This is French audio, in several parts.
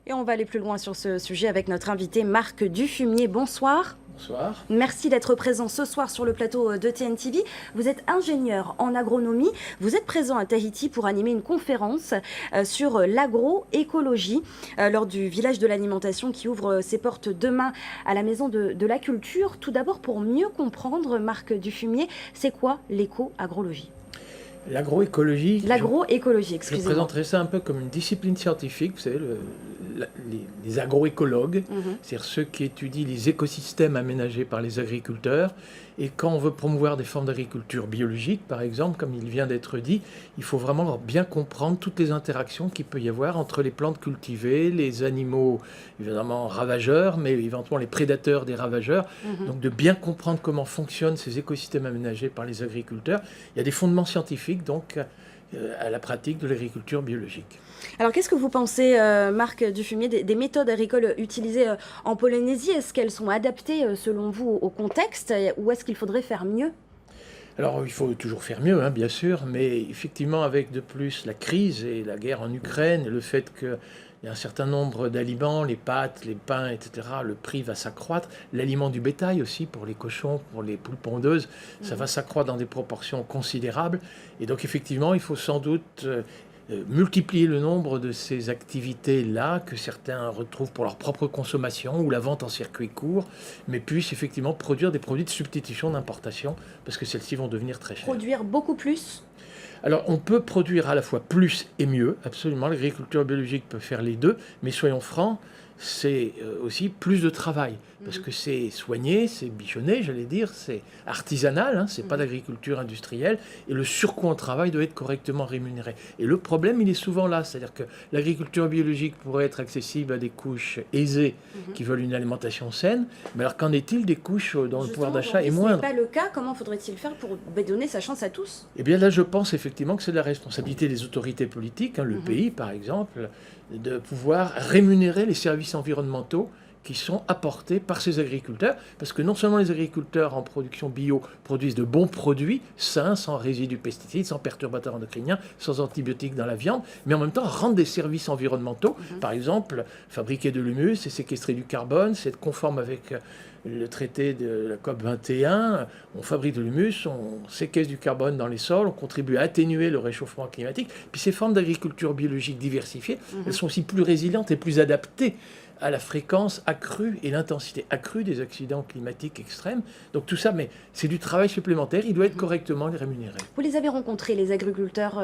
Et on va aller plus loin sur ce sujet avec notre invité Marc Dufumier. Bonsoir. Bonsoir. Merci d'être présent ce soir sur le plateau de TNTV. Vous êtes ingénieur en agronomie. Vous êtes présent à Tahiti pour animer une conférence sur l'agroécologie lors du village de l'alimentation qui ouvre ses portes demain à la Maison de la Culture. Tout d'abord, pour mieux comprendre, Marc Dufumier, c'est quoi l'éco-agrologie ? L'agroécologie, L'agroécologie, je excusez-moi. présenterais ça un peu comme une discipline scientifique, vous savez, les agroécologues, c'est-à-dire ceux qui étudient les écosystèmes aménagés par les agriculteurs. Et quand on veut promouvoir des formes d'agriculture biologique, par exemple, comme il vient d'être dit, il faut vraiment bien comprendre toutes les interactions qu'il peut y avoir entre les plantes cultivées, les animaux, évidemment ravageurs, mais éventuellement les prédateurs des ravageurs. Donc de bien comprendre comment fonctionnent ces écosystèmes aménagés par les agriculteurs. Il y a des fondements scientifiques, donc, à la pratique de l'agriculture biologique. Alors, qu'est-ce que vous pensez, Marc Dufumier, des méthodes agricoles utilisées en Polynésie? Est-ce qu'elles sont adaptées, selon vous, au contexte, ou est-ce qu'il faudrait faire mieux? Alors, il faut toujours faire mieux, hein, bien sûr, mais effectivement, avec de plus la crise et la guerre en Ukraine, et le fait qu'il y a un certain nombre d'aliments, les pâtes, les pains, etc., le prix va s'accroître. L'aliment du bétail aussi, pour les cochons, pour les poules pondeuses, ça va s'accroître dans des proportions considérables. Et donc, effectivement, il faut sans doute multiplier le nombre de ces activités-là que certains retrouvent pour leur propre consommation ou la vente en circuit court, mais puissent effectivement produire des produits de substitution d'importation parce que celles-ci vont devenir très chères. Produire beaucoup plus? Alors, on peut produire à la fois plus et mieux, absolument. L'agriculture biologique peut faire les deux, mais soyons francs, c'est aussi plus de travail, parce que c'est soigné, c'est bichonné, j'allais dire, c'est artisanal, hein, c'est pas d'agriculture industrielle, et le surcoût en travail doit être correctement rémunéré. Et le problème, il est souvent là, c'est-à-dire que l'agriculture biologique pourrait être accessible à des couches aisées qui veulent une alimentation saine, mais alors qu'en est-il des couches dont le pouvoir d'achat est moindre? Ce n'est pas le cas. Comment faudrait-il faire pour donner sa chance à tous? Eh bien là, je pense effectivement que c'est de la responsabilité des autorités politiques, hein, le pays par exemple, de pouvoir rémunérer les services environnementaux qui sont apportés par ces agriculteurs, parce que non seulement les agriculteurs en production bio produisent de bons produits, sains, sans résidus pesticides, sans perturbateurs endocriniens, sans antibiotiques dans la viande, mais en même temps rendent des services environnementaux. Par exemple, fabriquer de l'humus et séquestrer du carbone, c'est être conforme avec le traité de la COP 21, on fabrique de l'humus, on séquestre du carbone dans les sols, on contribue à atténuer le réchauffement climatique. Puis ces formes d'agriculture biologique diversifiées, elles sont aussi plus résilientes et plus adaptées à la fréquence accrue et l'intensité accrue des accidents climatiques extrêmes. Donc tout ça, mais c'est du travail supplémentaire, il doit être correctement rémunéré. Vous les avez rencontrés, les agriculteurs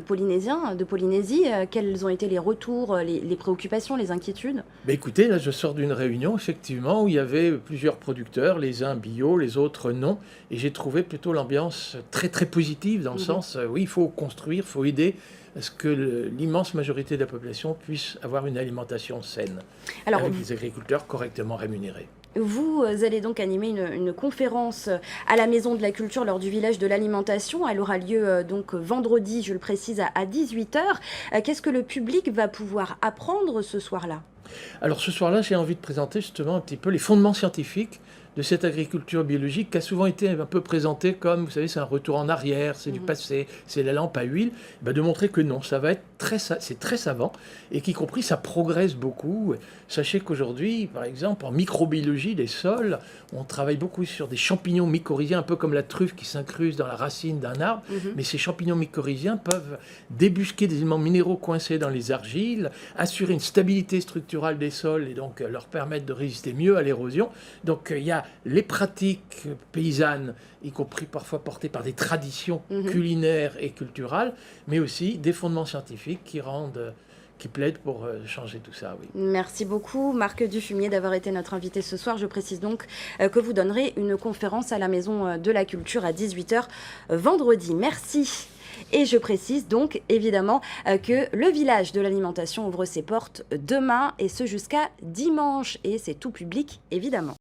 polynésiens, de Polynésie. Quels ont été les retours, les préoccupations, les inquiétudes? Écoutez, là je sors d'une réunion, effectivement, où il y avait plusieurs producteurs, les uns bio, les autres non, et j'ai trouvé plutôt l'ambiance très très positive, dans le sens, oui, il faut construire, il faut aider à ce que l'immense majorité de la population puisse avoir une alimentation saine, avec des agriculteurs correctement rémunérés. Vous allez donc animer une conférence à la Maison de la Culture lors du village de l'alimentation. Elle aura lieu donc vendredi, je le précise, à 18 h. Qu'est-ce que le public va pouvoir apprendre ce soir-là? Alors ce soir-là, j'ai envie de présenter justement un petit peu les fondements scientifiques de cette agriculture biologique qui a souvent été un peu présentée comme, vous savez, c'est un retour en arrière, c'est du passé, c'est la lampe à huile. De montrer que non, ça va être c'est très savant et qu'y compris ça progresse beaucoup. Sachez qu'aujourd'hui, par exemple, en microbiologie des sols, on travaille beaucoup sur des champignons mycorhiziens, un peu comme la truffe qui s'incruste dans la racine d'un arbre, mais ces champignons mycorhiziens peuvent débusquer des éléments minéraux coincés dans les argiles, assurer une stabilité structurale des sols et donc leur permettre de résister mieux à l'érosion. Donc il y a les pratiques paysannes, y compris parfois portées par des traditions culinaires et culturelles, mais aussi des fondements scientifiques qui plaident pour changer tout ça. Oui. Merci beaucoup, Marc Dufumier, d'avoir été notre invité ce soir. Je précise donc que vous donnerez une conférence à la Maison de la Culture à 18 h vendredi. Merci. Et je précise donc évidemment que le village de l'alimentation ouvre ses portes demain et ce jusqu'à dimanche. Et c'est tout public évidemment.